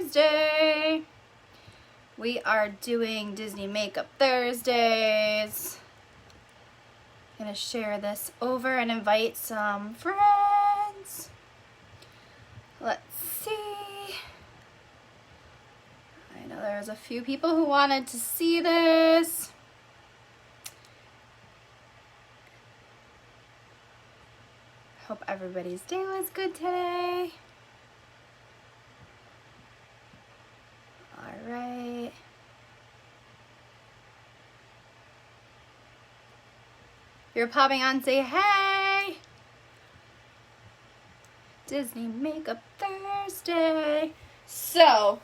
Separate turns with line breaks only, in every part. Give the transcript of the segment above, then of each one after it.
Thursday. We are doing Disney Makeup Thursdays. I'm gonna share this over and invite some friends. Let's see. I know there's a few people who wanted to see this. Hope everybody's day was good today. All right. If you're popping on, say hey. Disney Makeup Thursday. So,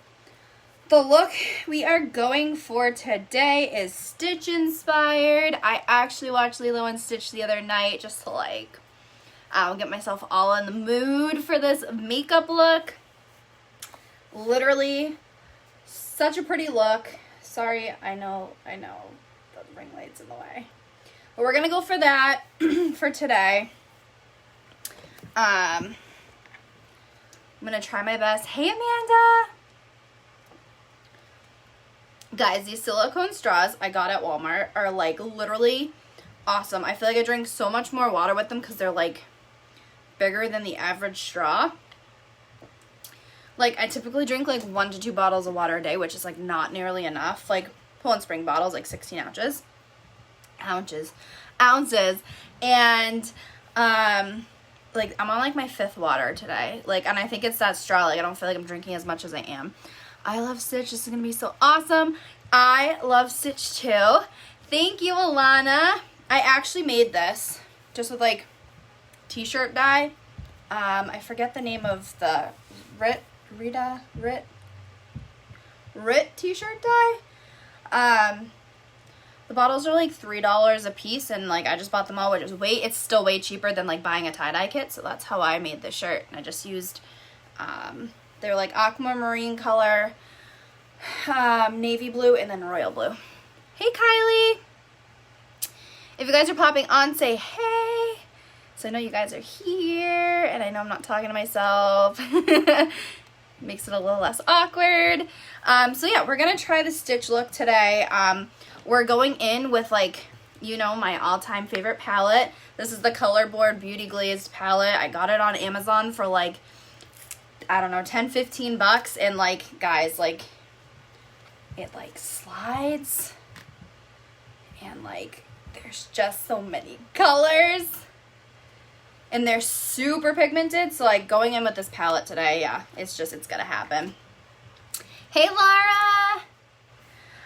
the look we are going for today is Stitch inspired. I actually watched Lilo and Stitch the other night just to like, I'll get myself all in the mood for this makeup look. Literally, such a pretty look. Sorry, I know, the ring light's in the way. But we're gonna go for that for today. I'm gonna try my best. Hey, Amanda! Guys, these silicone straws I got at Walmart are like literally awesome. I feel like I drink so much more water with them because they're like bigger than the average straw. Like I typically drink like 1 to 2 bottles of water a day, which is like not nearly enough. Like Poland Spring bottles, like 16 ounces. And like I'm on like my 5th water today. Like, and I think it's that straw. Like I don't feel like I'm drinking as much as I am. I love Stitch. This is gonna be so awesome. I love Stitch too. Thank you, Alana. I actually made this just with like t-shirt dye. I forget the name of the Rit t-shirt dye. The bottles are like $3 a piece, and like I just bought them all, which is it's still way cheaper than like buying a tie-dye kit. So that's how I made this shirt. And I just used they're like aquamarine color, navy blue, and then royal blue. Hey, Kylie. If you guys are popping on, say hey. So I know you guys are here, and I know I'm not talking to myself. Makes it a little less awkward. So yeah, we're gonna try the Stitch look today. We're going in with like, you know, my all-time favorite palette. This is the Colorboard Beauty Glazed palette. I got it on Amazon for like, I don't know, 10-15 bucks, and like, guys, like, it like slides, and like, there's just so many colors. And they're super pigmented, so like going in with this palette today, yeah, it's gonna happen. Hey,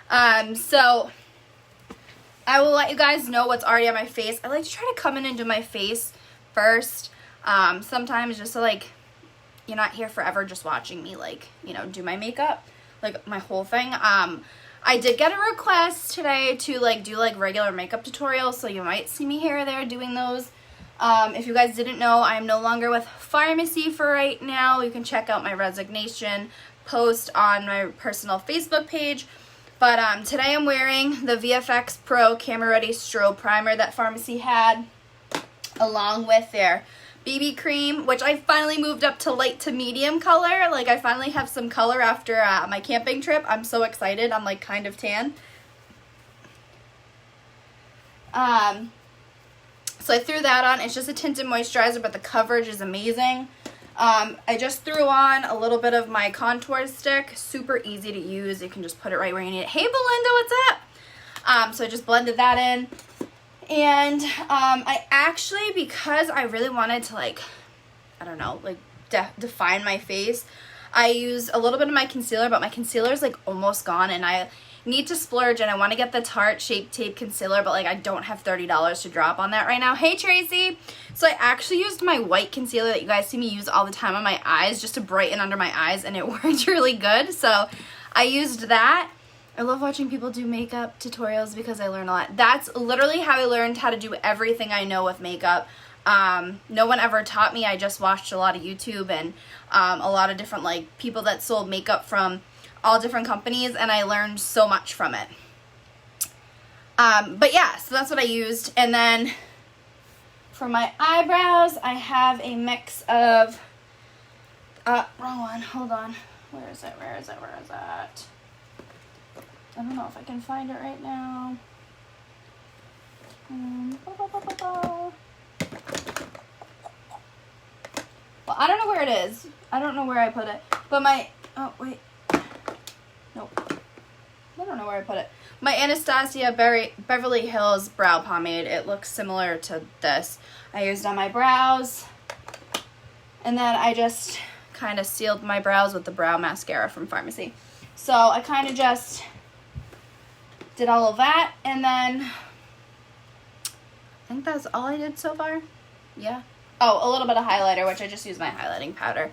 Laura! So I will let you guys know what's already on my face. I like to try to come in and do my face first. Sometimes just so like you're not here forever just watching me like, you know, do my makeup, like my whole thing. I did get a request today to like do like regular makeup tutorials, so you might see me here or there doing those. If you guys didn't know, I'm no longer with Pharmacy for right now. You can check out my resignation post on my personal Facebook page. But today I'm wearing the VFX Pro Camera Ready Strobe Primer that Pharmacy had, along with their BB cream, which I finally moved up to light to medium color. Like I finally have some color after my camping trip. I'm so excited. I'm like kind of tan. So I threw that on. It's just a tinted moisturizer, but the coverage is amazing. I just threw on a little bit of my contour stick. Super easy to use. You can just put it right where you need it. Hey, Belinda, what's up? So I just blended that in. And I actually, because I really wanted to like, I don't know, like define my face, I used a little bit of my concealer, but my concealer is like almost gone, and I need to splurge, and I want to get the Tarte Shape Tape Concealer, but like I don't have $30 to drop on that right now. Hey, Tracy! So I actually used my white concealer that you guys see me use all the time on my eyes just to brighten under my eyes, and it worked really good. So I used that. I love watching people do makeup tutorials because I learn a lot. That's literally how I learned how to do everything I know with makeup. No one ever taught me. I just watched a lot of YouTube and a lot of different like people that sold makeup from all different companies, and I learned so much from it. But yeah, so that's what I used. And then for my eyebrows, I have a mix of, wrong one, hold on. Where is it? Where is it? Where is it? I don't know if I can find it right now. Well, I don't know where it is. I don't know where I put it. But my, oh, wait. Nope. I don't know where I put it. My Anastasia Beverly Hills brow pomade. It looks similar to this. I used on my brows. And then I just kind of sealed my brows with the brow mascara from Pharmacy. So I kind of just did all of that. And then I think that's all I did so far. Yeah. Oh, a little bit of highlighter, which I just used my highlighting powder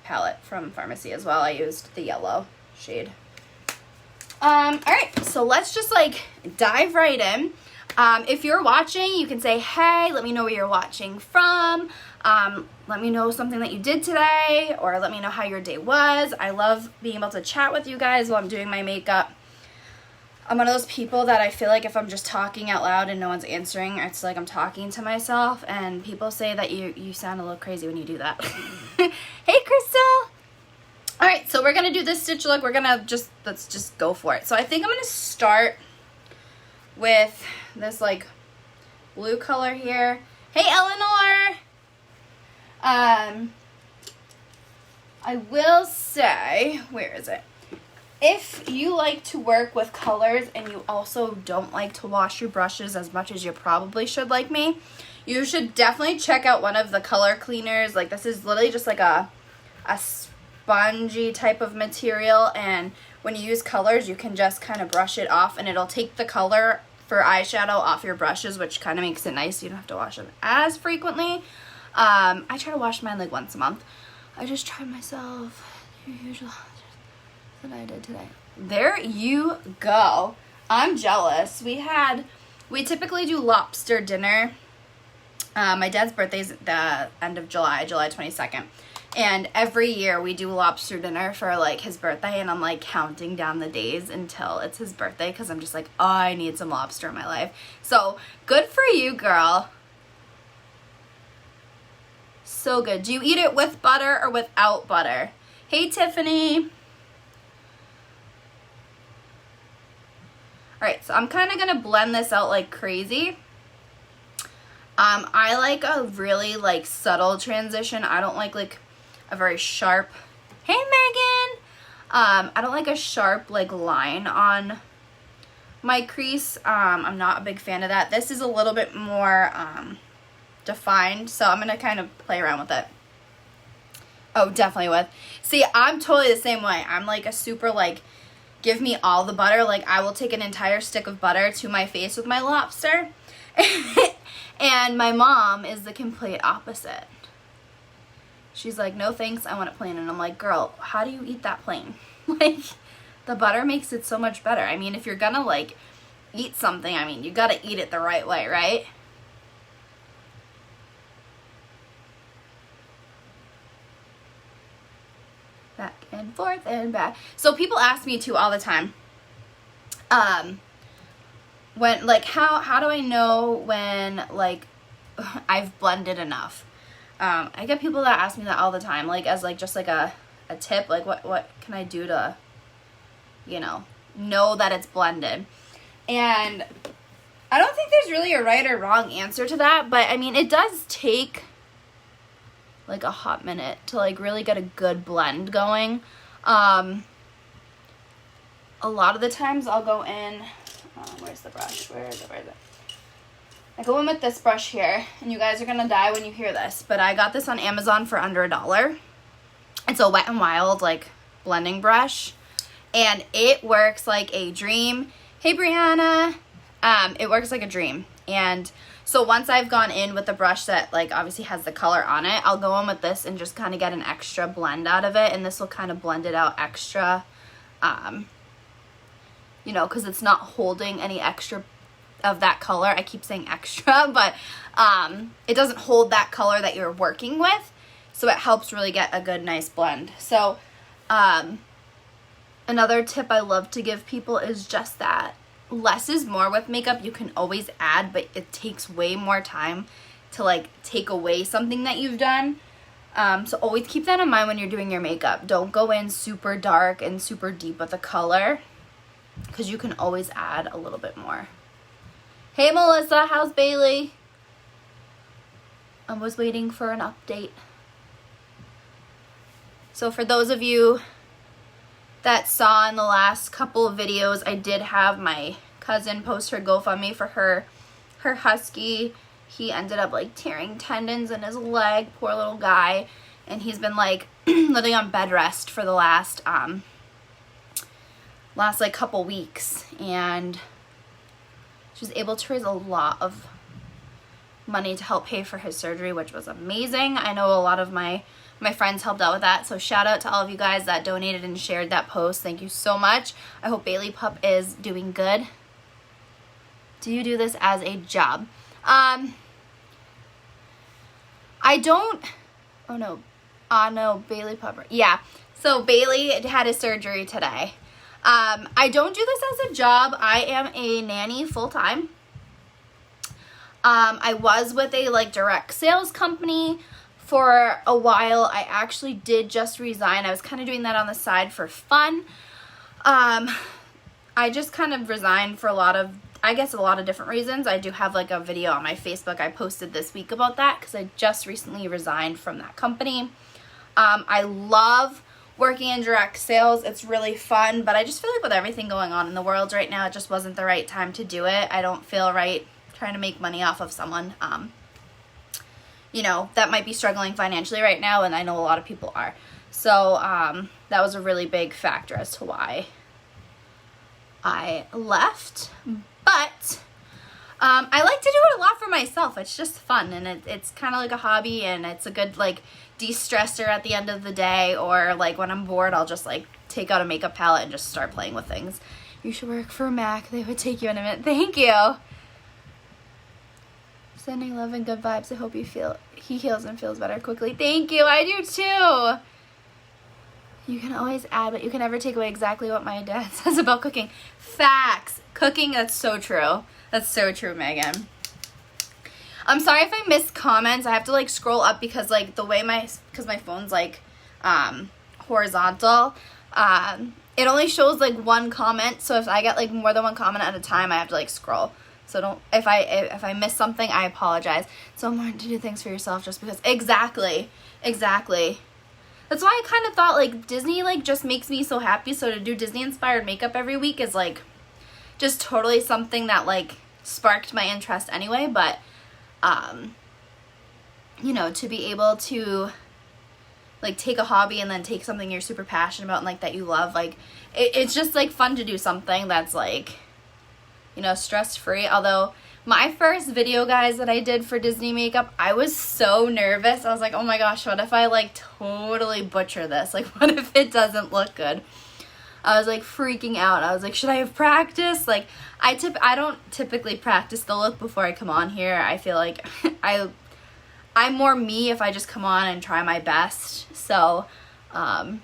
palette from Pharmacy as well. I used the yellow shade. All right, so let's just like dive right in. If you're watching, you can say, hey, let me know where you're watching from. Let me know something that you did today, or let me know how your day was. I love being able to chat with you guys while I'm doing my makeup. I'm one of those people that I feel like if I'm just talking out loud and no one's answering, it's like I'm talking to myself, and people say that you sound a little crazy when you do that. Hey, Crystal! All right, so we're going to do this stitch look. We're going to let's just go for it. So I think I'm going to start with this like blue color here. Hey, Eleanor! I will say, where is it? If you like to work with colors and you also don't like to wash your brushes as much as you probably should like me, you should definitely check out one of the color cleaners. Like this is literally just like a spongy type of material, and when you use colors you can just kind of brush it off and it'll take the color for eyeshadow off your brushes, which kind of makes it nice. You don't have to wash them as frequently. I try to wash mine like once a month. I just tried myself. What I did today. There you go. I'm jealous. We typically do lobster dinner. My dad's birthday's at the end of July 22nd. And every year we do lobster dinner for like his birthday, and I'm like counting down the days until it's his birthday because I'm just like, oh, I need some lobster in my life. So good for you, girl. So good. Do you eat it with butter or without butter? Hey, Tiffany. Alright, so I'm kind of going to blend this out like crazy. I like a really like subtle transition. I don't like a very sharp, hey Megan! I don't like a sharp like line on my crease. I'm not a big fan of that. This is a little bit more defined, so I'm going to kind of play around with it. Oh, definitely with. See, I'm totally the same way. I'm like a super like, give me all the butter. Like I will take an entire stick of butter to my face with my lobster. And my mom is the complete opposite. She's like, no thanks, I want it plain. And I'm like, girl, how do you eat that plain? Like, the butter makes it so much better. I mean, if you're gonna like eat something, I mean, you gotta eat it the right way, right? Back and forth and back. So people ask me too all the time, when like how do I know when like I've blended enough? I get people that ask me that all the time, like as like just like a tip, like what can I do to, you know that it's blended? And I don't think there's really a right or wrong answer to that, but I mean it does take like a hot minute to like really get a good blend going. A lot of the times I'll go in, where's the brush? Where is it? I go in with this brush here, and you guys are gonna die when you hear this, but I got this on Amazon for under $1. It's a Wet n Wild like blending brush, and it works like a dream. Hey Brianna, it works like a dream. And so once I've gone in with the brush that like obviously has the color on it, I'll go in with this and just kind of get an extra blend out of it, and this will kind of blend it out extra, you know, because it's not holding any extra of that color. I keep saying extra, but it doesn't hold that color that you're working with, so it helps really get a good nice blend. So another tip I love to give people is just that less is more with makeup. You can always add, but it takes way more time to like take away something that you've done. So always keep that in mind when you're doing your makeup. Don't go in super dark and super deep with the color, because you can always add a little bit more. Hey Melissa, how's Bailey? I was waiting for an update. So for those of you that saw in the last couple of videos, I did have my cousin post her GoFundMe for her husky. He ended up like tearing tendons in his leg, poor little guy, and he's been like living on bed rest for the last like couple weeks, and she was able to raise a lot of money to help pay for his surgery, which was amazing. I know a lot of my friends helped out with that, so shout out to all of you guys that donated and shared that post. Thank you so much. I hope Bailey Pup is doing good. Do you do this as a job? I don't, oh no, Bailey Pup, yeah. So Bailey had his surgery today. I don't do this as a job. I am a nanny full-time. I was with a like direct sales company for a while. I actually did just resign. I was kind of doing that on the side for fun. I just kind of resigned for a lot of different reasons. I do have like a video on my Facebook I posted this week about that, because I just recently resigned from that company. I love working in direct sales. It's really fun, but I just feel like with everything going on in the world right now, it just wasn't the right time to do it. I don't feel right trying to make money off of someone, you know, that might be struggling financially right now, and I know a lot of people are. So that was a really big factor as to why I left. But I like to do it a lot for myself. It's just fun, and it's kind of like a hobby, and it's a good like de-stressor at the end of the day, or like when I'm bored, I'll just like take out a makeup palette and just start playing with things. You should work for MAC. They would take you in a minute. Thank you. Sending love and good vibes. I hope he heals and feels better quickly. Thank you. I do too. You can always add, but you can never take away exactly what my dad says about cooking. Facts. Cooking, that's so true. That's so true, Megan. I'm sorry if I missed comments. I have to like scroll up because like the way my phone's like horizontal, it only shows like one comment. So if I get like more than one comment at a time, I have to like scroll. So if I miss something, I apologize. So learn to do things for yourself just because. Exactly. That's why I kind of thought like Disney like just makes me so happy. So to do Disney inspired makeup every week is like just totally something that like sparked my interest anyway. But you know, to be able to like take a hobby and then take something you're super passionate about and like that you love, like it's just like fun to do something that's like, you know, stress-free. Although my first video, guys, that I did for Disney makeup, I was so nervous. I was like, oh my gosh, what if I like totally butcher this? Like, what if it doesn't look good? I was like freaking out. I was like, should I have practiced? Like, I don't typically practice the look before I come on here. I feel like I'm more me if I just come on and try my best. So, but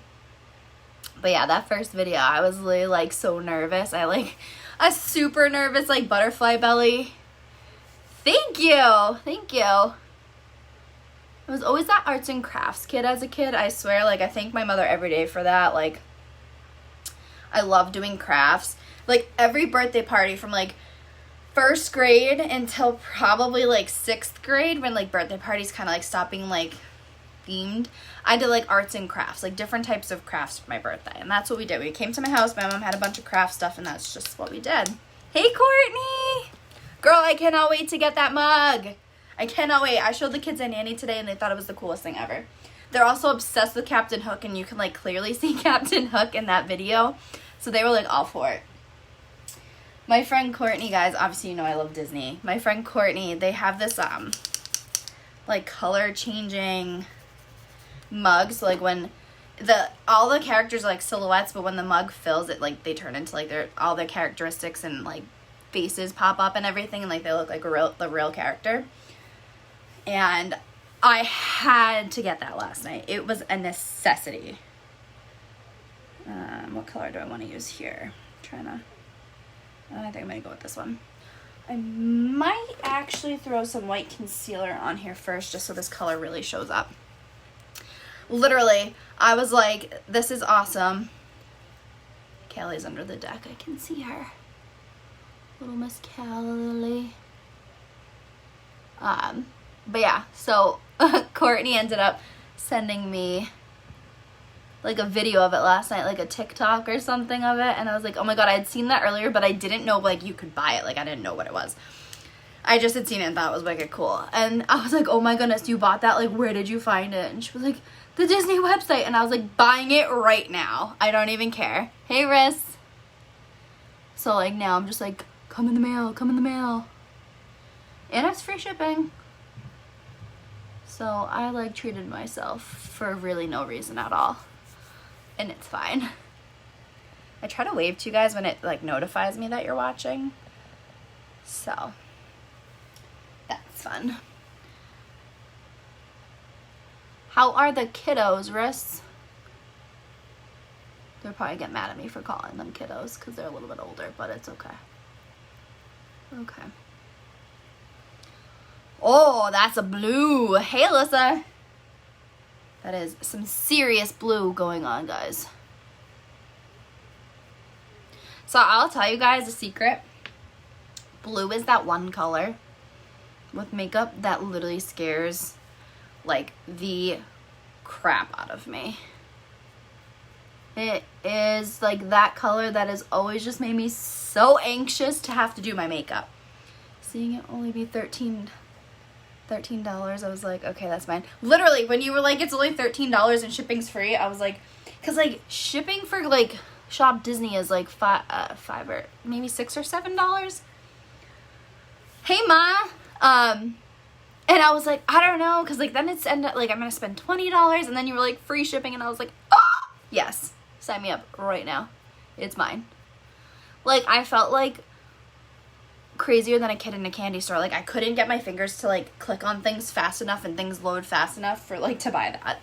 yeah, that first video, I was really like so nervous. I like a super nervous like butterfly belly. Thank you. I was always that arts and crafts kid as a kid. I swear, like I thank my mother every day for that. Like I love doing crafts. Like every birthday party from like first grade until probably like 6th grade, when like birthday parties kind of like stopped being like themed, I did like arts and crafts, like different types of crafts for my birthday. And that's what we did. We came to my house, my mom had a bunch of craft stuff, and that's just what we did. Hey Courtney! Girl, I cannot wait to get that mug. I cannot wait. I showed the kids a nanny today and they thought it was the coolest thing ever. They're also obsessed with Captain Hook, and you can like clearly see Captain Hook in that video. So they were like all for it. My friend Courtney, guys, obviously you know I love Disney. My friend Courtney, they have this like color changing mug. So like when all the characters are like silhouettes, but when the mug fills it, like they turn into like all their characteristics and like faces pop up and everything, and like they look like the real character. And I had to get that last night. It was a necessity. What color do I want to use here? I think I'm gonna go with this one. I might actually throw some white concealer on here first, just so this color really shows up. Literally, I was like, this is awesome. Kaylee's under the deck. I can see her. Little Miss Callie. But yeah, so Courtney ended up sending me like a video of it last night, like a TikTok or something of it, and I was like, oh my god, I had seen that earlier, but I didn't know like you could buy it. Like I didn't know what it was. I just had seen it and thought it was wicked cool. And I was like, oh my goodness, you bought that? Like, where did you find it? And she was like, the Disney website. And I was like, buying it right now. I don't even care. Hey, Riss. So like now I'm just like, come in the mail, come in the mail. And it's free shipping. So I like treated myself for really no reason at all. And it's fine. I try to wave to you guys when it like notifies me that you're watching. So that's fun. How are the kiddos, Riss? They'll probably get mad at me for calling them kiddos because they're a little bit older, but it's okay. Okay. Oh, that's a blue. Hey, Alyssa. That is some serious blue going on, guys. So I'll tell you guys a secret. Blue is that one color with makeup that literally scares like the crap out of me. It is like that color that has always just made me so anxious to have to do my makeup. Seeing it only be $13, I was like, okay, that's fine. Literally, when you were like, it's only $13 and shipping's free, I was like, because like shipping for like Shop Disney is like $5 or maybe $6 or $7. Hey, Ma. And I was like, I don't know, because like then it's end up like I'm gonna spend $20, and then you were like free shipping, and I was like, oh yes, sign me up right now. It's mine. Like I felt like crazier than a kid in a candy store. Like I couldn't get my fingers to like click on things fast enough and things load fast enough for like to buy that.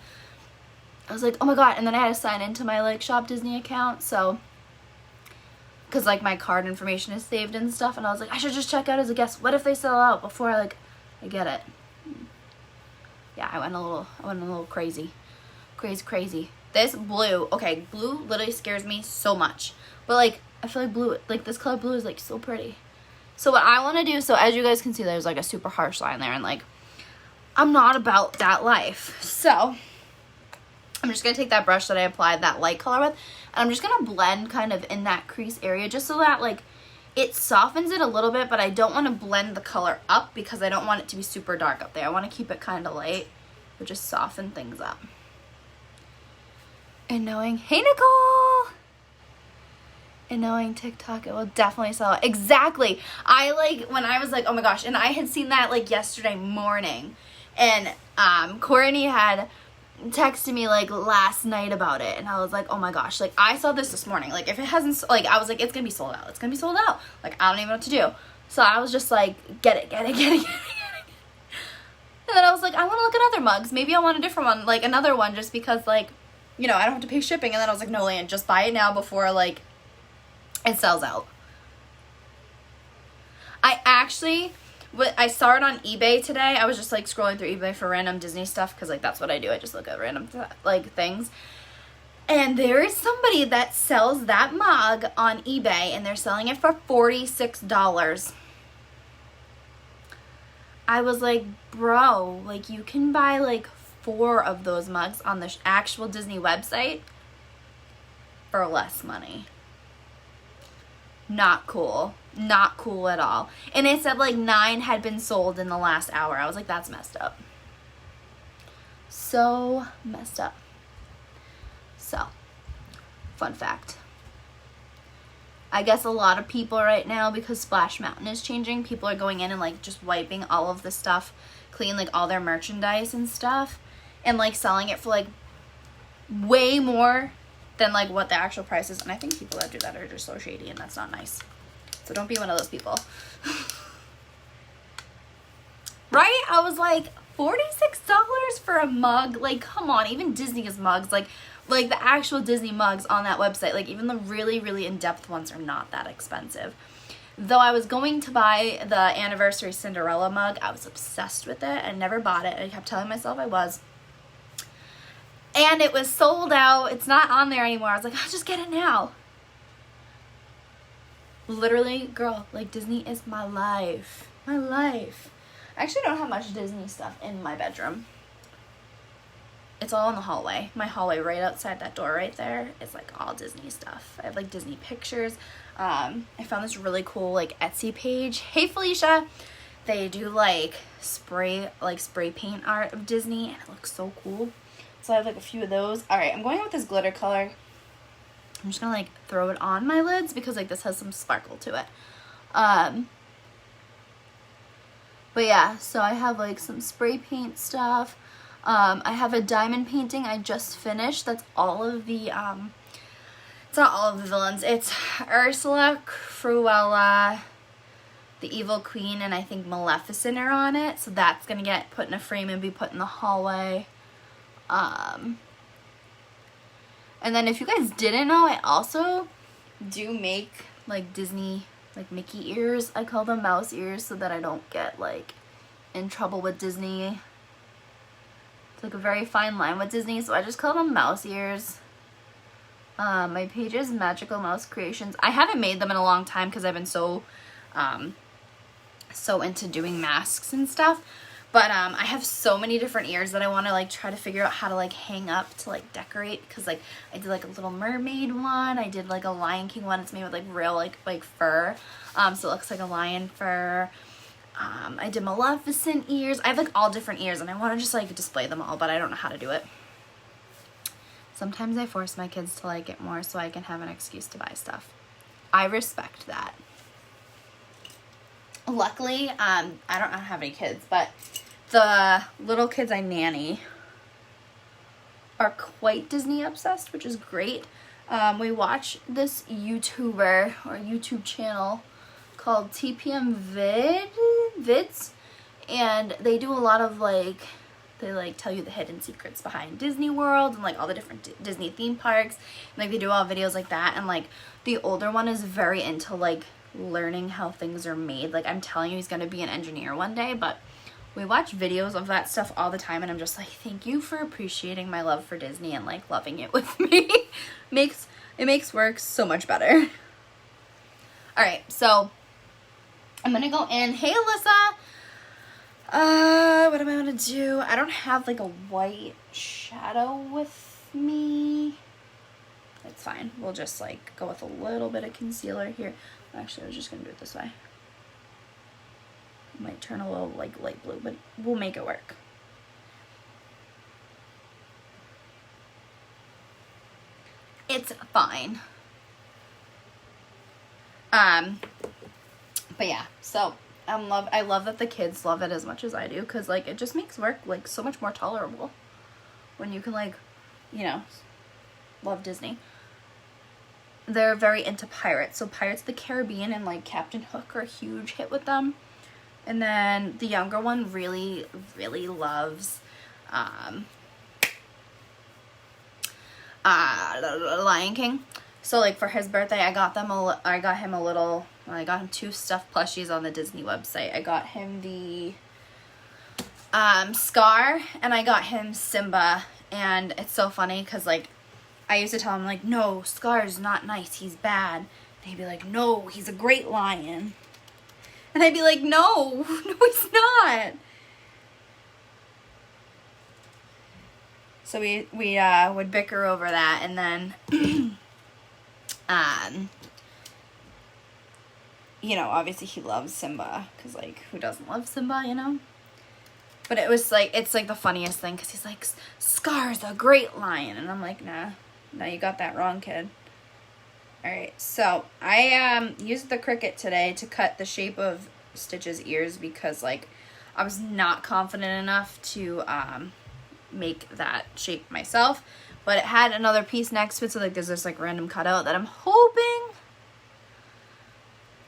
I was like, oh my god, and then I had to sign into my like Shop Disney account, so because like my card information is saved and stuff, and I was like, I should just check out as a guest. What if they sell out before I get it? Yeah, I went a little crazy. Crazy. This blue, okay, blue literally scares me so much. But like I feel like blue, like this color blue is like so pretty. So what I want to do, so as you guys can see, there's like a super harsh line there, and like I'm not about that life. So I'm just going to take that brush that I applied that light color with, and I'm just going to blend kind of in that crease area just so that like it softens it a little bit, but I don't want to blend the color up because I don't want it to be super dark up there. I want to keep it kind of light, but just soften things up. And knowing, hey Nicole! And knowing TikTok, it will definitely sell out. Exactly. I like, when I was like, oh my gosh, and I had seen that like yesterday morning, and Courtney had texted me like last night about it, and I was like, oh my gosh, like I saw this morning. Like if it hasn't, like I was like, it's gonna be sold out. It's gonna be sold out. Like I don't even know what to do. So I was just like, get it. And then I was like, I want to look at other mugs. Maybe I want a different one, like another one, just because like, you know, I don't have to pay shipping. And then I was like, no, Lan, just buy it now before like it sells out. I saw it on eBay today. I was just like scrolling through eBay for random Disney stuff because like that's what I do. I just look at random like things. And there is somebody that sells that mug on eBay, and they're selling it for $46. I was like, bro, like you can buy like 4 of those mugs on the actual Disney website for less money. Not cool. Not cool at all. And it said like 9 had been sold in the last hour. I was like, that's messed up. So messed up. So, fun fact. I guess a lot of people right now, because Splash Mountain is changing, people are going in and like just wiping all of the stuff clean, like all their merchandise and stuff, and like selling it for like way more than like what the actual price is. And I think people that do that are just so shady, and that's not nice. So don't be one of those people. Right? I was like, $46 for a mug? Like, come on. Even Disney's mugs, like the actual Disney mugs on that website, like even the really, really in-depth ones are not that expensive. Though I was going to buy the Anniversary Cinderella mug. I was obsessed with it. I never bought it. I kept telling myself I was. And it was sold out. It's not on there anymore. I was like, I'll just get it now. Literally, girl, like Disney is my life. My life. I actually don't have much Disney stuff in my bedroom. It's all in the hallway. My hallway right outside that door right there is like all Disney stuff. I have like Disney pictures. I found this really cool like Etsy page. Hey Felicia. They do like spray paint art of Disney and it looks so cool. So I have like a few of those. Alright, I'm going with this glitter color. I'm just gonna like throw it on my lids because like this has some sparkle to it. But yeah, so I have like some spray paint stuff. I have a diamond painting I just finished. That's all of the, it's not all of the villains. It's Ursula, Cruella, the Evil Queen, and I think Maleficent are on it. So that's going to get put in a frame and be put in the hallway. And then if you guys didn't know, I also do make like Disney, like Mickey ears. I call them mouse ears so that I don't get like in trouble with Disney. It's like a very fine line with Disney, so I just call them mouse ears. My page is Magical Mouse Creations. I haven't made them in a long time because I've been so into doing masks and stuff. But I have so many different ears that I want to like try to figure out how to like hang up to like decorate, because like I did like a Little Mermaid one, I did like a Lion King one. It's made with like real like fur, so it looks like a lion fur. I did Maleficent ears. I have like all different ears and I want to just like display them all, but I don't know how to do it. Sometimes I force my kids to like it more so I can have an excuse to buy stuff. I respect that. Luckily, I don't have any kids, but the little kids I nanny are quite Disney obsessed, which is great. We watch this YouTuber or YouTube channel called TPM Vids, and they do a lot of like, they like tell you the hidden secrets behind Disney World and like all the different Disney theme parks, and like they do all videos like that. And like the older one is very into like learning how things are made. Like I'm telling you, he's gonna be an engineer one day. But we watch videos of that stuff all the time, and I'm just like, thank you for appreciating my love for Disney and like loving it with me. It makes work so much better. All right, so I'm gonna go in. Hey, Alyssa. What am I gonna do? I don't have like a white shadow with me. It's fine. We'll just like go with a little bit of concealer here. Actually, I was just gonna do it this way. It might turn a little like light blue, but we'll make it work. It's fine. But yeah, so I love that the kids love it as much as I do, because like it just makes work like so much more tolerable when you can like, you know, love Disney. They're very into pirates, so Pirates of the Caribbean and like Captain Hook are a huge hit with them. And then the younger one really loves Lion King. So like for his birthday, I got him two stuffed plushies on the Disney website. I got him the Scar, and I got him Simba. And it's so funny because like I used to tell him like, no, Scar's not nice, he's bad. And he'd be like, no, he's a great lion. And I'd be like, no, he's not. So we would bicker over that, and then you know, obviously he loves Simba, because like who doesn't love Simba, you know? But it was like, it's like the funniest thing, because he's like, Scar's a great lion, and I'm like, nah, you got that wrong, kid. Alright, so I used the Cricut today to cut the shape of Stitch's ears, because like I was not confident enough to make that shape myself, but it had another piece next to it, so like there's this like random cutout that I'm hoping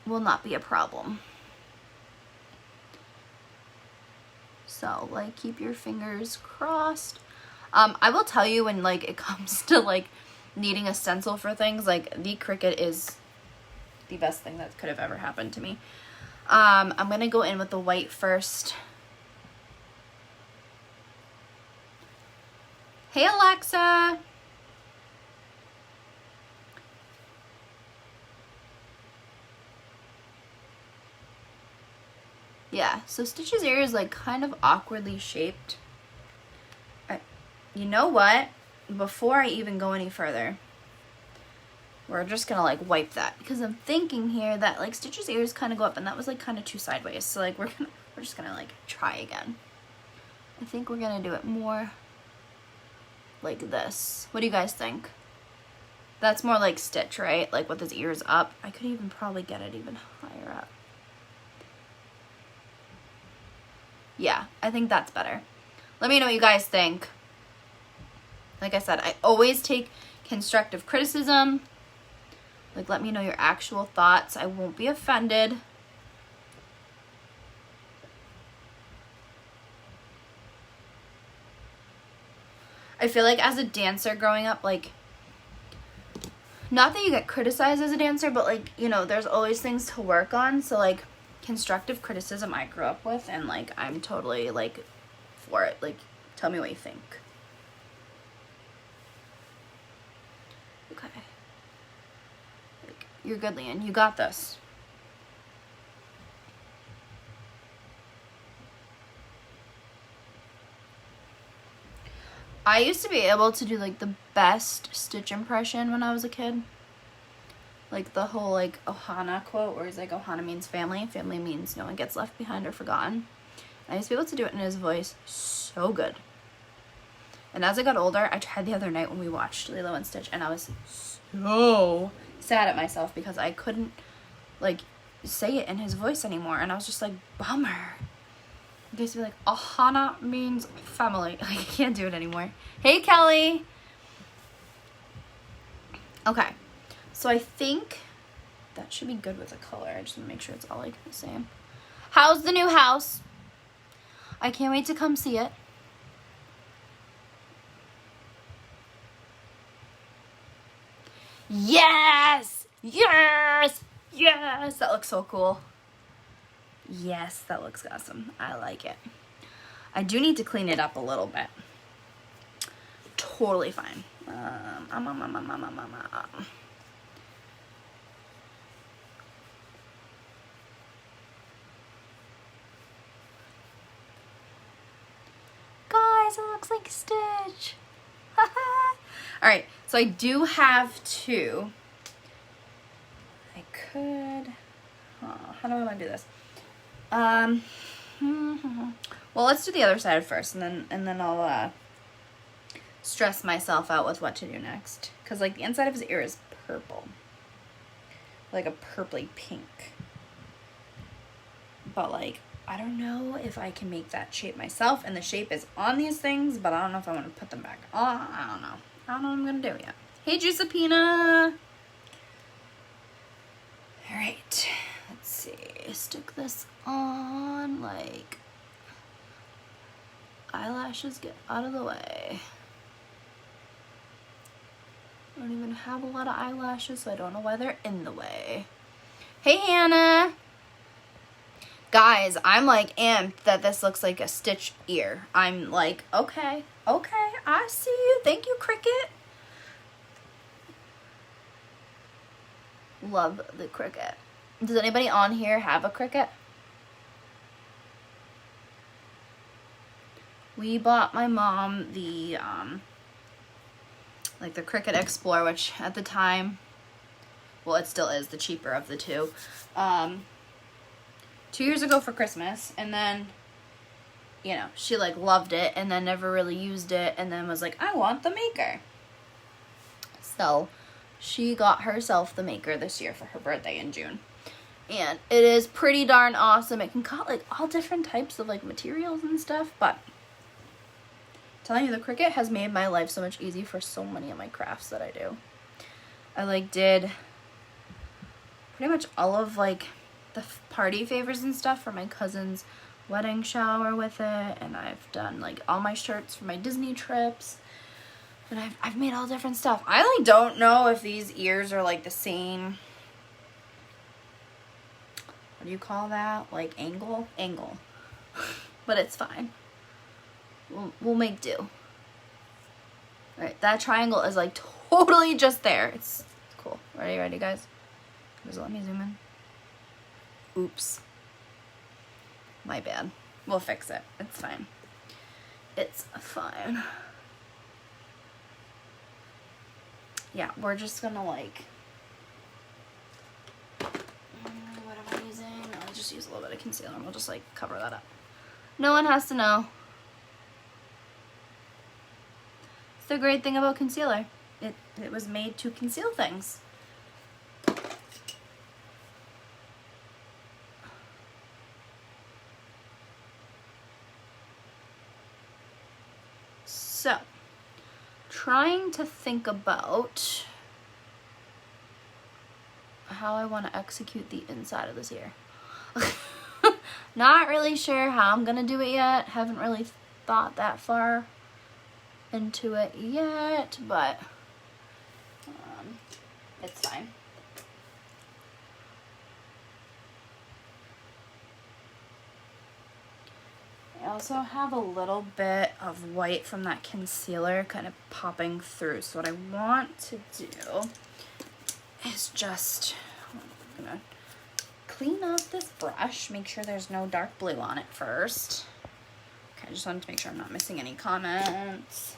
will not be a problem. So like keep your fingers crossed. I will tell you, when like it comes to like needing a stencil for things, like the Cricut is the best thing that could have ever happened to me. I'm gonna go in with the white first. Hey, Alexa. Yeah, so Stitch's ear is like kind of awkwardly shaped. You know what? Before I even go any further, we're just gonna like wipe that because I'm thinking here that like Stitch's ears kind of go up and that was like kind of too sideways. So like we're just gonna like try again. I think we're gonna do it more like this. What do you guys think? That's more like Stitch, right? Like with his ears up. I could even probably get it even higher up. Yeah, I think that's better. Let me know what you guys think. Like I said, I always take constructive criticism. Like, let me know your actual thoughts. I won't be offended. I feel like as a dancer growing up, like, not that you get criticized as a dancer, but like, you know, there's always things to work on. So like constructive criticism I grew up with, and like I'm totally like for it. Like, tell me what you think. Okay. Like, you're good, Leanne. You got this. I used to be able to do like the best Stitch impression when I was a kid. Like the whole like Ohana quote where he's like, Ohana means family. Family means no one gets left behind or forgotten. I used to be able to do it in his voice so good. And as I got older, I tried the other night when we watched Lilo and Stitch, and I was so sad at myself because I couldn't like say it in his voice anymore. And I was just like, bummer. You guys be like, Ohana means family. Like, I can't do it anymore. Hey, Kelly. Okay. So I think that should be good with the color. I just want to make sure it's all like the same. How's the new house? I can't wait to come see it. Yes! Yes! Yes! That looks so cool. Yes, that looks awesome. I like it. I do need to clean it up a little bit. Totally fine. Guys, it looks like Stitch. Alright, so I do have to. I could. How do I want to do this? Well, let's do the other side first, and then I'll stress myself out with what to do next. Because like the inside of his ear is purple, like a purpley pink. But like I don't know if I can make that shape myself, and the shape is on these things, but I don't know if I want to put them back on. I don't know what I'm gonna do yet. Hey, Giuseppina. All right, let's see. Stick this on, like, eyelashes get out of the way. I don't even have a lot of eyelashes, so I don't know why they're in the way. Hey, Hannah. Guys, I'm like amped that this looks like a Stitch ear. I'm like, okay, I see you. Thank you, Cricket. Love the Cricket. Does anybody on here have a Cricket? We bought my mom the, like the Cricket Explorer, which at the time, well, it still is the cheaper of the two, 2 years ago for Christmas, and then, you know, she like loved it and then never really used it, and then was like, I want the Maker. So she got herself the Maker this year for her birthday in June. And it is pretty darn awesome. It can cut like all different types of like materials and stuff, but telling you, the Cricut has made my life so much easier for so many of my crafts that I do. I like did pretty much all of like the party favors and stuff for my cousin's wedding shower with it, and I've done like all my shirts for my Disney trips, and I've made all different stuff. I like don't know if these ears are like the same, what do you call that, like angle but it's fine. We'll make do. Alright, that triangle is like totally just there. It's cool. Ready guys? Does it let me zoom in? Oops. My bad. We'll fix it. It's fine. It's fine. Yeah, we're just gonna like, what am I using? I'll just use a little bit of concealer and we'll just like cover that up. No one has to know. It's the great thing about concealer. It was made to conceal things. So, trying to think about how I want to execute the inside of this ear. Not really sure how I'm gonna do it yet. Haven't really thought that far into it yet, but it's fine. I also have a little bit of white from that concealer kind of popping through. So what I want to do is just, I'm gonna clean up this brush, make sure there's no dark blue on it first. Okay, I just wanted to make sure I'm not missing any comments.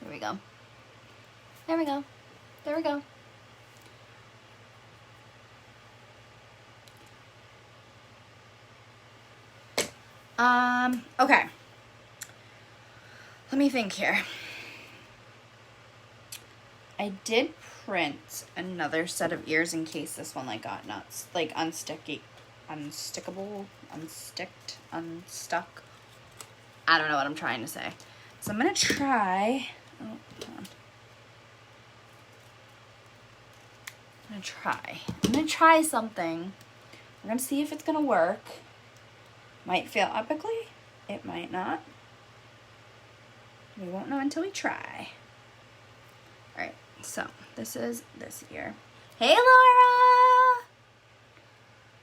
There we go. There we go. There we go. Okay. Let me think here. I did print another set of ears in case this one like got nuts, like unstuck. I don't know what I'm trying to say. So I'm gonna try. Oh, hold on. I'm gonna try something. We're gonna see if it's gonna work. Might fail epically. It might not. We won't know until we try. Alright, so this is this ear. Hey Laura!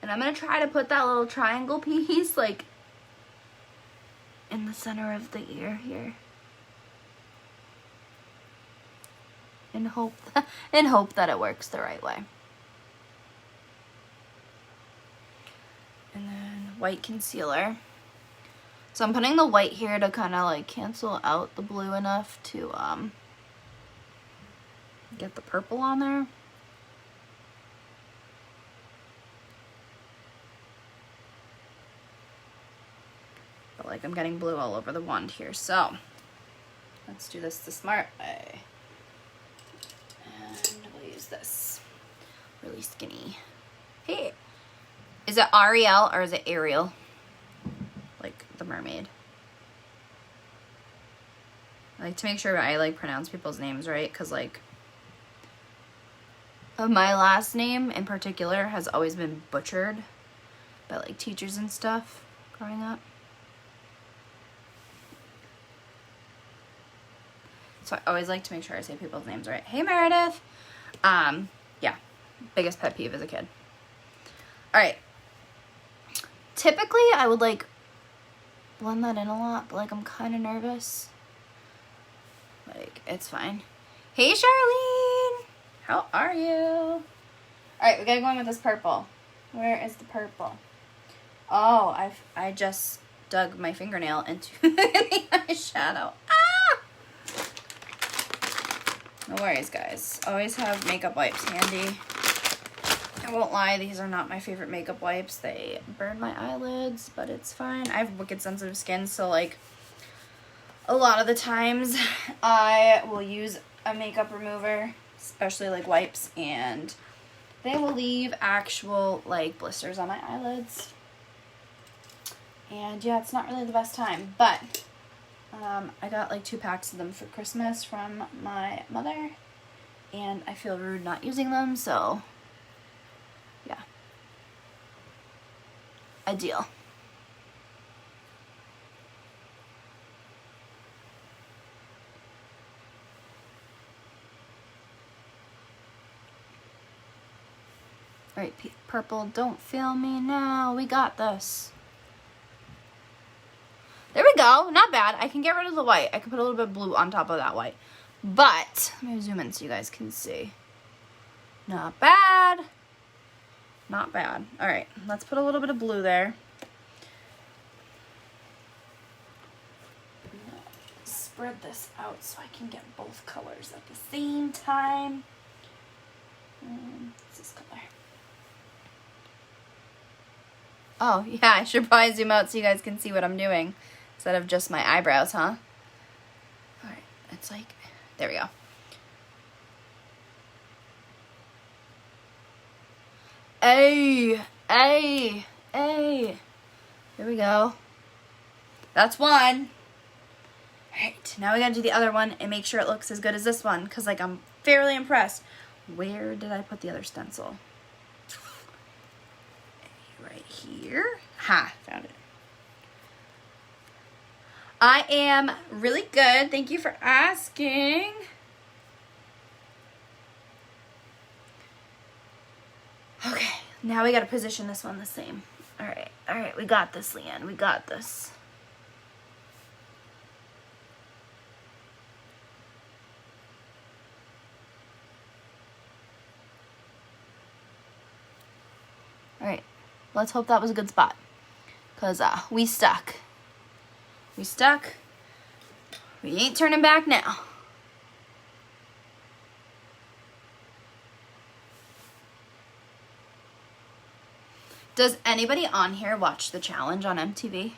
And I'm gonna try to put that little triangle piece like in the center of the ear here. And hope that it works the right way. And then white concealer. So I'm putting the white here to kind of like cancel out the blue enough to get the purple on there. But like I'm getting blue all over the wand here, so let's do this the smart way. And we'll use this really skinny. Hey, is it Ariel or is it Ariel? Like the mermaid. I like to make sure I like pronounce people's names right, because like my last name in particular has always been butchered by like teachers and stuff growing up. So I always like to make sure I say people's names right. Hey Meredith. Yeah, biggest pet peeve as a kid. All right. Typically I would like blend that in a lot, but like I'm kind of nervous. Like it's fine. Hey Charlene, how are you? All right, we gotta go in with this purple. Where is the purple? Oh, I just dug my fingernail into the eyeshadow. No worries, guys. Always have makeup wipes handy. I won't lie, these are not my favorite makeup wipes. They burn my eyelids, but it's fine. I have wicked sensitive skin, so like a lot of the times I will use a makeup remover, especially like wipes, and they will leave actual like blisters on my eyelids. And yeah, it's not really the best time, but I got like 2 packs of them for Christmas from my mother, and I feel rude not using them, so yeah, ideal. All right, Purple, don't fail me now. We got this. There we go. Not bad. I can get rid of the white. I can put a little bit of blue on top of that white. But, let me zoom in so you guys can see. Not bad. Not bad. All right, let's put a little bit of blue there. Spread this out so I can get both colors at the same time. What's this color? Oh, yeah, I should probably zoom out so you guys can see what I'm doing instead of just my eyebrows, huh? All right, it's like, there we go. Hey, hey, hey. There we go. That's one. All right, now we gotta do the other one and make sure it looks as good as this one because, like, I'm fairly impressed. Where did I put the other stencil? Right here. Ha, found it. I am really good. Thank you for asking. Okay, now we got to position this one the same. All right, we got this, Leanne. We got this. All right, let's hope that was a good spot because we stuck. We stuck. We ain't turning back now. Does anybody on here watch the challenge on MTV?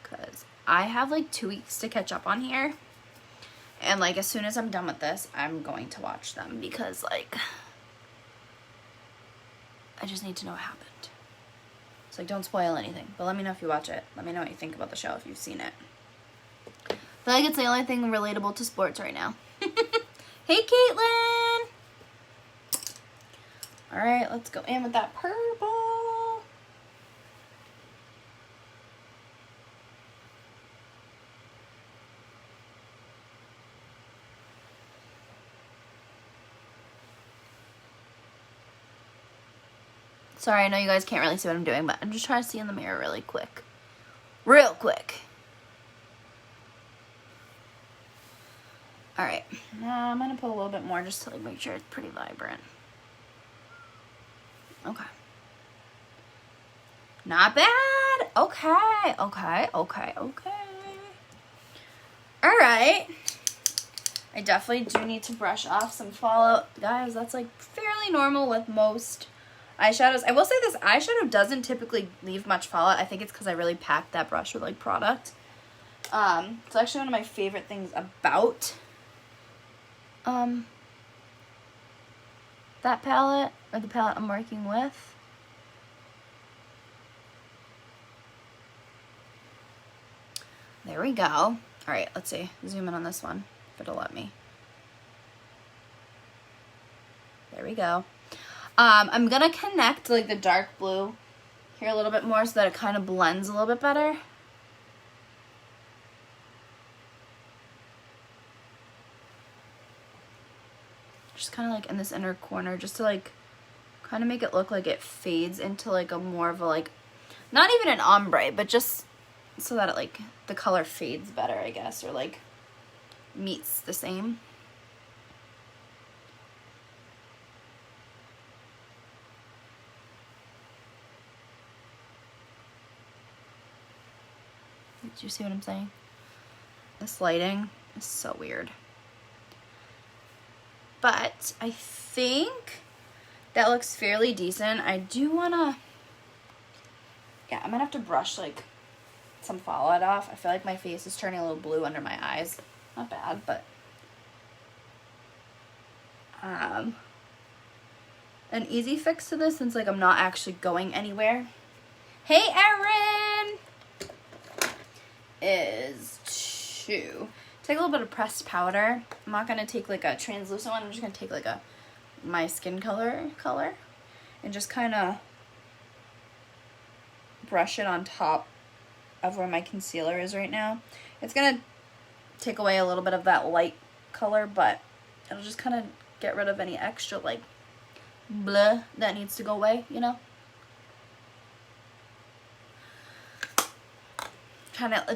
Because I have like 2 weeks to catch up on here. And like as soon as I'm done with this, I'm going to watch them because like I just need to know what happened. So like don't spoil anything. But let me know if you watch it. Let me know what you think about the show if you've seen it. I feel like it's the only thing relatable to sports right now. Hey Caitlin! Alright, let's go in with that purple. Sorry, I know you guys can't really see what I'm doing, but I'm just trying to see in the mirror really quick. Real quick. Alright, now I'm going to put a little bit more just to like make sure it's pretty vibrant. Okay. Not bad. Okay. Alright. I definitely do need to brush off some fallout. Guys, that's like fairly normal with most eyeshadows. I will say this eyeshadow doesn't typically leave much fallout. I think it's because I really packed that brush with like product. It's actually one of my favorite things about that palette, or the palette I'm working with. There we go. Alright, let's see. Zoom in on this one, if it'll let me. There we go. I'm gonna connect like the dark blue here a little bit more so that it kind of blends a little bit better. Just kind of like in this inner corner, just to like kind of make it look like it fades into like a more of a like, not even an ombre, but just so that it like the color fades better, I guess, or like meets the same. Do you see what I'm saying? This lighting is so weird. But I think that looks fairly decent. I do wanna, yeah, I'm gonna have to brush like some fallout off. I feel like my face is turning a little blue under my eyes. Not bad, but an easy fix to this, since like I'm not actually going anywhere. Hey Erin! Is to take a little bit of pressed powder. I'm not gonna take like a translucent one. I'm just gonna take like my skin color and just kind of brush it on top of where my concealer is right now. It's gonna take away a little bit of that light color, but it'll just kind of get rid of any extra like blah that needs to go away, you know?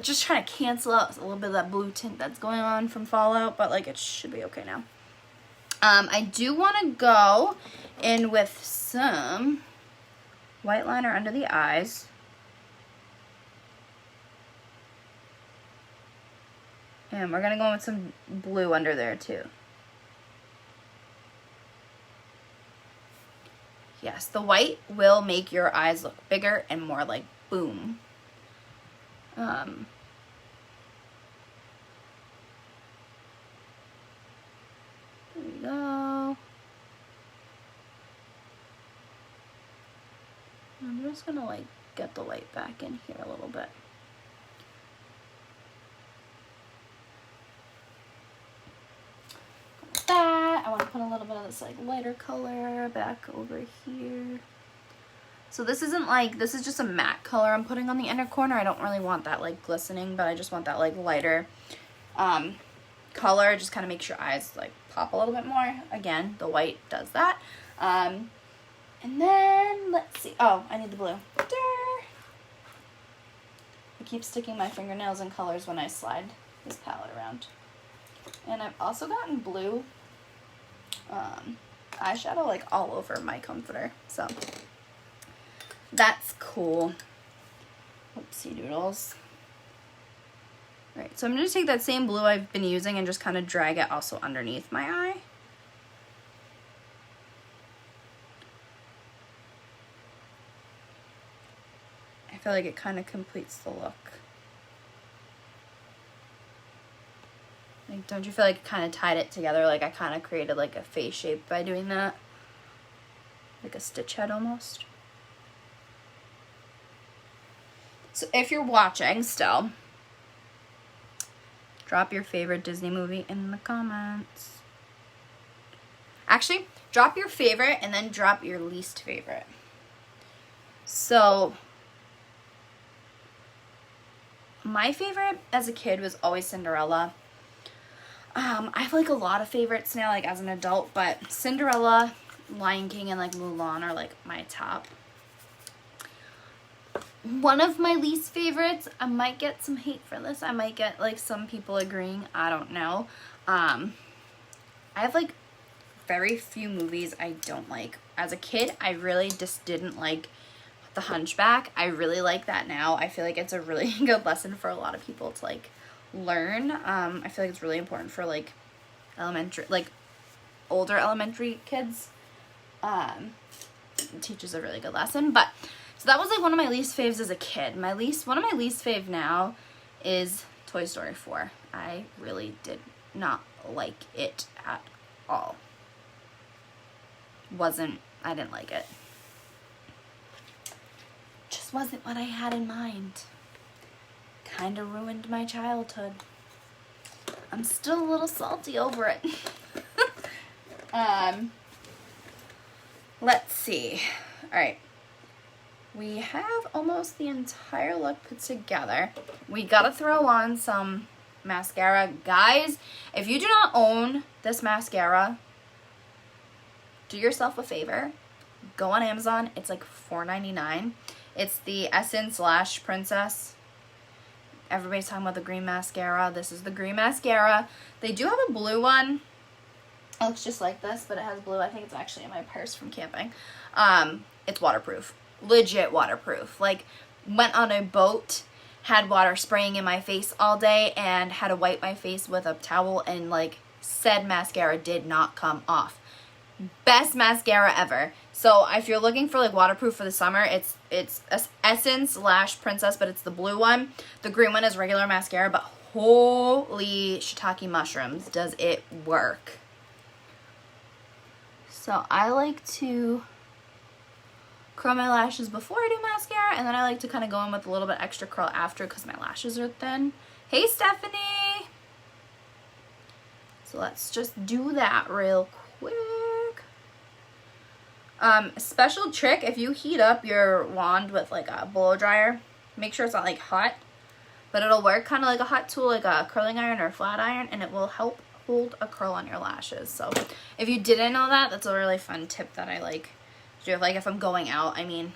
Just trying to cancel out a little bit of that blue tint that's going on from Fallout, but like it should be okay now. I do want to go in with some white liner under the eyes. And we're going to go in with some blue under there too. Yes, the white will make your eyes look bigger and more like boom. There we go. I'm just gonna like get the light back in here a little bit. Like that. I want to put a little bit of this like lighter color back over here. So this isn't like, this is just a matte color I'm putting on the inner corner. I don't really want that like glistening, but I just want that like lighter color. Just kind of makes your eyes like pop a little bit more. Again, the white does that. And then let's see. Oh, I need the blue. I keep sticking my fingernails in colors when I slide this palette around. And I've also gotten blue eyeshadow like all over my comforter. So that's cool. Oopsie doodles. Alright, so I'm going to take that same blue I've been using and just kind of drag it also underneath my eye. I feel like it kind of completes the look. Like, don't you feel like it kind of tied it together? Like I kind of created like a face shape by doing that. Like a stitch head almost. So if you're watching still, drop your favorite Disney movie in the comments. Actually, drop your favorite and then drop your least favorite. So my favorite as a kid was always Cinderella. I have like a lot of favorites now, like as an adult, but Cinderella, Lion King, and like Mulan are like my top. One of my least favorites, I might get some hate for this. I might get like some people agreeing. I don't know. I have like very few movies I don't like. As a kid, I really just didn't like The Hunchback. I really like that now. I feel like it's a really good lesson for a lot of people to like learn. I feel like it's really important for like elementary, like older elementary kids. It teaches a really good lesson, but so that was like one of my least faves as a kid. One of my least fave now is Toy Story 4. I really did not like it at all. I didn't like it. Just wasn't what I had in mind. Kind of ruined my childhood. I'm still a little salty over it. Let's see. All right. We have almost the entire look put together. We gotta throw on some mascara. Guys, if you do not own this mascara, do yourself a favor. Go on Amazon. It's like $4.99. It's the Essence Lash Princess. Everybody's talking about the green mascara. This is the green mascara. They do have a blue one. It looks just like this, but it has blue. I think it's actually in my purse from camping. It's waterproof. Legit waterproof. Like, went on a boat, had water spraying in my face all day, and had to wipe my face with a towel, and like, said mascara did not come off. Best mascara ever. So if you're looking for like waterproof for the summer, it's Essence Lash Princess, but it's the blue one. The green one is regular mascara, but holy shiitake mushrooms, does it work. So I like to curl my lashes before I do mascara, and then I like to kind of go in with a little bit extra curl after because my lashes are thin. Hey, Stephanie! So let's just do that real quick. Special trick, if you heat up your wand with like a blow dryer, make sure it's not like hot, but it'll work kind of like a hot tool, like a curling iron or flat iron, and it will help hold a curl on your lashes. So if you didn't know that, that's a really fun tip that I like to do. Like if I'm going out, I mean,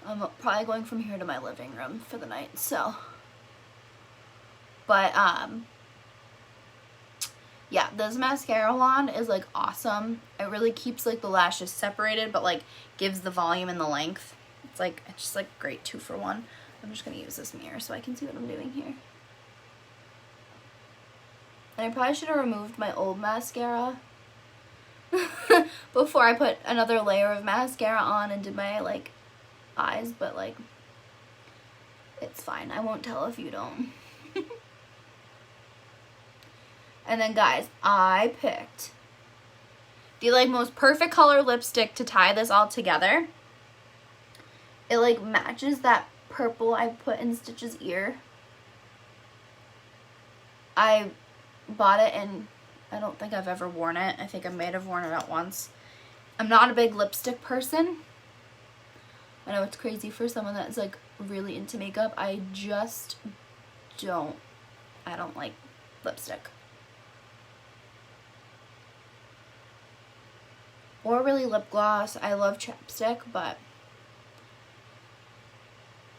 I'm probably going from here to my living room for the night, so. But, yeah, this mascara wand is, like, awesome. It really keeps, like, the lashes separated, but, like, gives the volume and the length. It's, like, it's just, like, great 2-for-1. I'm just going to use this mirror so I can see what I'm doing here. And I probably should have removed my old mascara before I put another layer of mascara on and did my, like, eyes, but, like, it's fine. I won't tell if you don't. And then, guys, I picked the, like, most perfect color lipstick to tie this all together. It, like, matches that purple I put in Stitch's ear. I bought it and I don't think I've ever worn it. I think I might have worn it out once. I'm not a big lipstick person. I know it's crazy for someone that's, like, really into makeup. I just don't like lipstick. Or really lip gloss. I love chapstick, but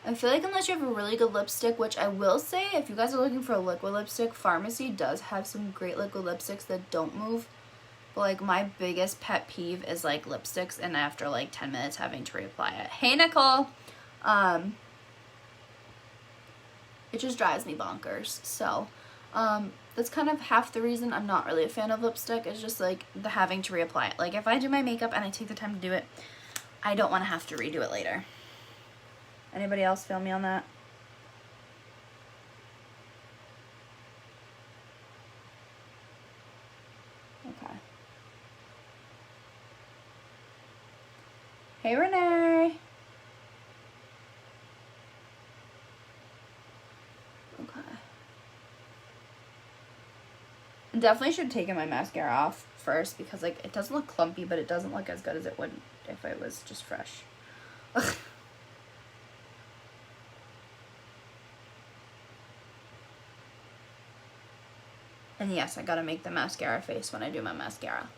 I feel like unless you have a really good lipstick, which I will say, if you guys are looking for a liquid lipstick, Pharmacy does have some great liquid lipsticks that don't move. But, like, my biggest pet peeve is, like, lipsticks and after, like, 10 minutes having to reapply it. Hey, Nicole! It just drives me bonkers. So, that's kind of half the reason I'm not really a fan of lipstick. It's just, like, the having to reapply it. Like, if I do my makeup and I take the time to do it, I don't want to have to redo it later. Anybody else feel me on that? Okay. Hey, Renee. Okay. I definitely should have taken my mascara off first because, like, it doesn't look clumpy, but it doesn't look as good as it would if it was just fresh. And yes, I gotta make the mascara face when I do my mascara.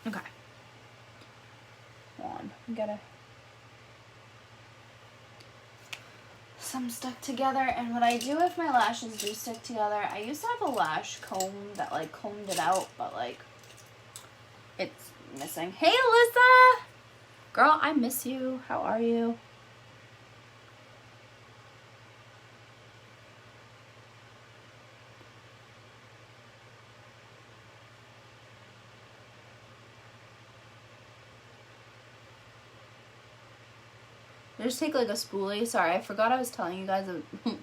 Okay. Hold on. I gotta. Some stuck together, and what I do if my lashes do stick together, I used to have a lash comb that, like, combed it out, but, like, it's missing. Hey, Alyssa! Girl, I miss you. How are you? Just take, like, a spoolie. Sorry, I forgot I was telling you guys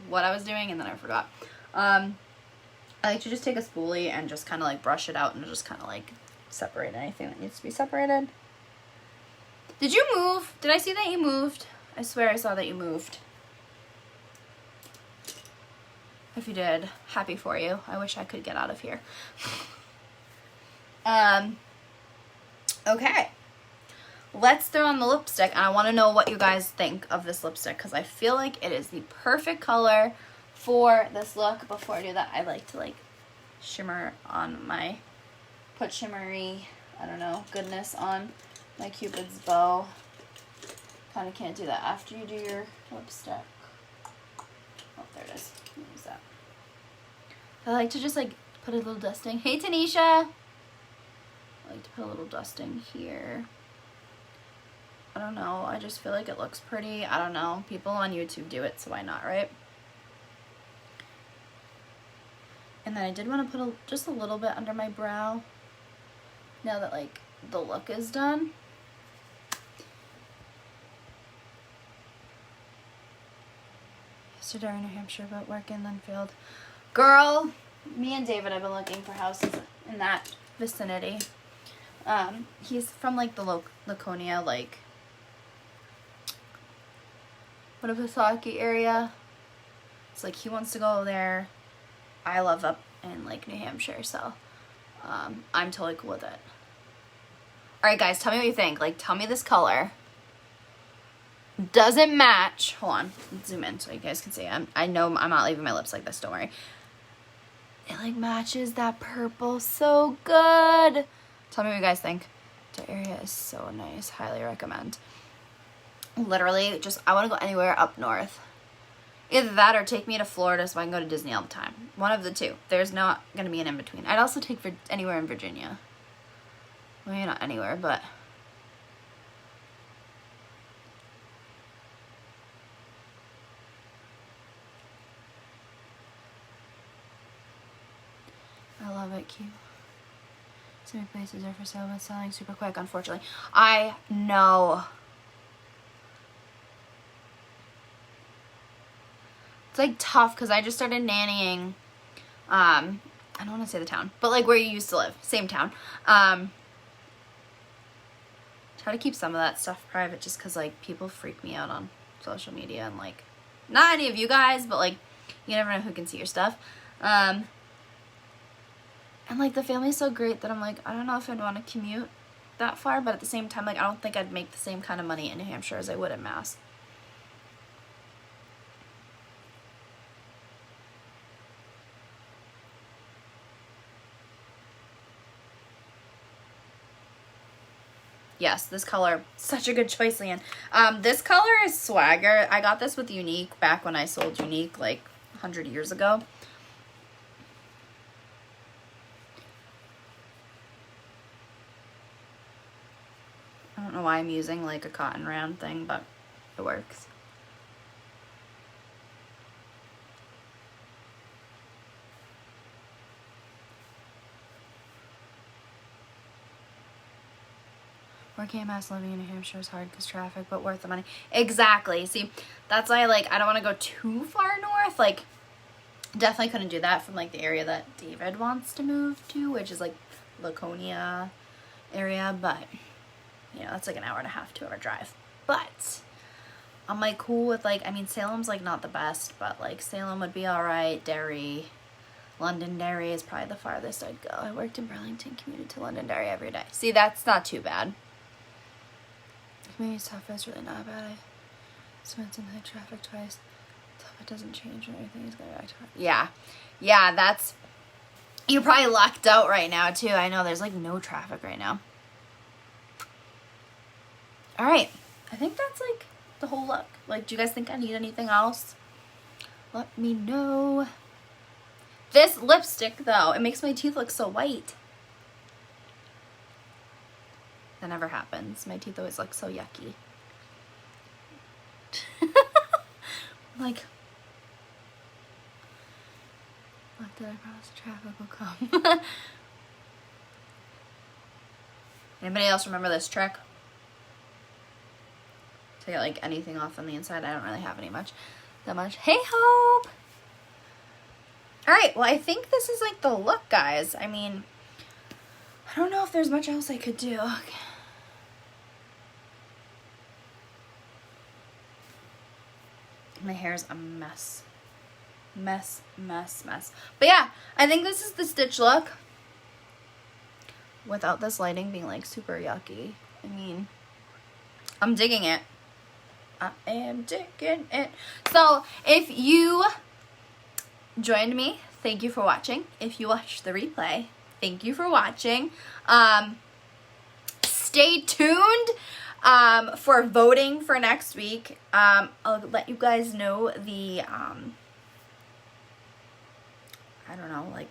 what I was doing, and then I forgot. I like to just take a spoolie and just kind of, like, brush it out and just kind of, like, separate anything that needs to be separated. Did you move? Did I see that you moved? I swear I saw that you moved. If you did, happy for you. I wish I could get out of here. Okay. Let's throw on the lipstick, and I want to know what you guys think of this lipstick because I feel like it is the perfect color for this look. Before I do that, I like to, like, shimmer on my, put shimmery, I don't know, goodness on my Cupid's bow. Kind of can't do that after you do your lipstick. Oh, there it is. Use that. I like to just, like, put a little dusting. Hey, Tanisha! I like to put a little dusting here. I don't know. I just feel like it looks pretty. I don't know. People on YouTube do it, so why not, right? And then I did want to put just a little bit under my brow now that, like, the look is done. Yesterday in New Hampshire, but work in Linfield. Girl, me and David have been looking for houses in that vicinity. He's from, like, the Laconia, like, Winnipesaukee area. It's like he wants to go there. I live up in, like, New Hampshire, so I'm totally cool with it. right, guys, tell me what you think. Like, tell me this color. Doesn't match. Hold on. Let's zoom in so you guys can see. I know I'm not leaving my lips like this. Don't worry. It, like, matches that purple so good. Tell me what you guys think. The area is so nice. Highly recommend. Literally, just, I want to go anywhere up north. Either that or take me to Florida so I can go to Disney all the time. One of the two. There's not going to be an in-between. I'd also take for anywhere in Virginia. Well, maybe not anywhere, but... I love it, cute. So many places are for sale, but selling super quick, unfortunately. I know. It's like tough because I just started nannying. I don't want to say the town, but like where you used to live, same town. Try to keep some of that stuff private just because like people freak me out on social media and like not any of you guys, but like you never know who can see your stuff. And like the family's so great that I'm like, I don't know if I'd want to commute that far, but at the same time, like I don't think I'd make the same kind of money in New Hampshire as I would in Mass. Yes, this color, such a good choice, Leanne. This color is Swagger. I got this with Unique back when I sold Unique like 100 years ago. I don't know why I'm using like a cotton round thing, but it works. Working at Mass, living in New Hampshire is hard because traffic, but worth the money. Exactly. See, that's why like I don't want to go too far north. Like, definitely couldn't do that from like the area that David wants to move to, which is like Laconia area. But you know, that's like an hour and a half, 2 hour drive. But I'm like cool with like, I mean, Salem's like not the best, but like Salem would be all right. Derry, Londonderry is probably the farthest I'd go. I worked in Burlington, commuted to Londonderry every day. See, that's not too bad. Community stuff is really not bad. I spent some high traffic twice. So if it doesn't change or anything, it's going to go back to it. Yeah, that's... You're probably locked out right now, too. I know, there's, like, no traffic right now. Alright. I think that's, like, the whole look. Like, do you guys think I need anything else? Let me know. This lipstick, though, it makes my teeth look so white. That never happens. My teeth always look so yucky. Like, after I promise the traffic will come. Anybody else remember this trick? To get like anything off on the inside. I don't really have any that much. Hey, Hope! Alright, well I think this is like the look, guys. I mean, I don't know if there's much else I could do. Okay. My hair is a mess. Mess. But yeah, I think this is the Stitch look. Without this lighting being like super yucky. I mean, I'm digging it. I am digging it. So, if you joined me, thank you for watching. If you watched the replay, thank you for watching. Stay tuned for voting for next week. I'll let you guys know the, I don't know, like,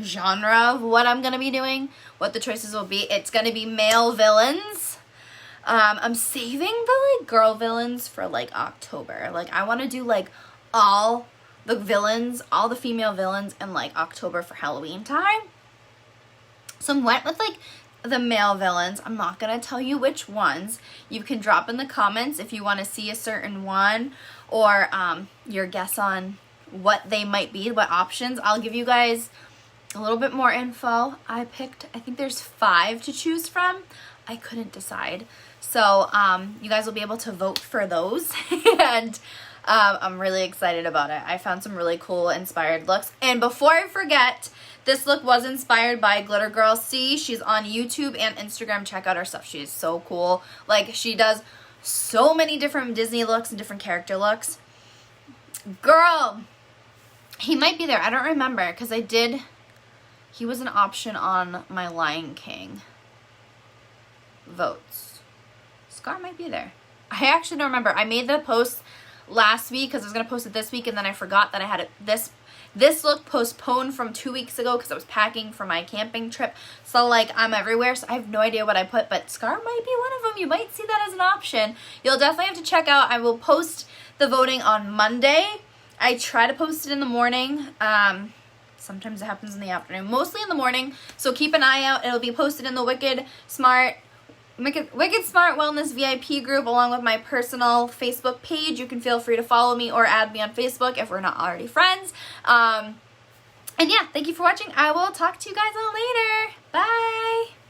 genre of what I'm gonna be doing, what the choices will be. It's gonna be male villains. I'm saving the, like, girl villains for, like, October. Like, I want to do, like, all the villains, all the female villains in, like, October for Halloween time. So I went with, like, the male villains. I'm not going to tell you which ones. You can drop in the comments if you want to see a certain one or your guess on what they might be, what options. I'll give you guys a little bit more info. I think there's 5 to choose from. I couldn't decide. So you guys will be able to vote for those. And I'm really excited about it. I found some really cool inspired looks. And before I forget, this look was inspired by Glitter Girl C. She's on YouTube and Instagram. Check out her stuff. She is so cool. Like, she does so many different Disney looks and different character looks. Girl, he might be there. I don't remember because he was an option on my Lion King votes. Scar might be there. I actually don't remember. I made the post last week because I was going to post it this week, and then I forgot that I had this look postponed from 2 weeks ago because I was packing for my camping trip. So, like, I'm everywhere, so I have no idea what I put, but Scar might be one of them. You might see that as an option. You'll definitely have to check out. I will post the voting on Monday. I try to post it in the morning. Sometimes it happens in the afternoon, mostly in the morning. So keep an eye out. It'll be posted in the Wicked Smart Wellness VIP group along with my personal Facebook page. You can feel free to follow me or add me on Facebook if we're not already friends. And yeah, thank you for watching. I will talk to you guys all later. Bye.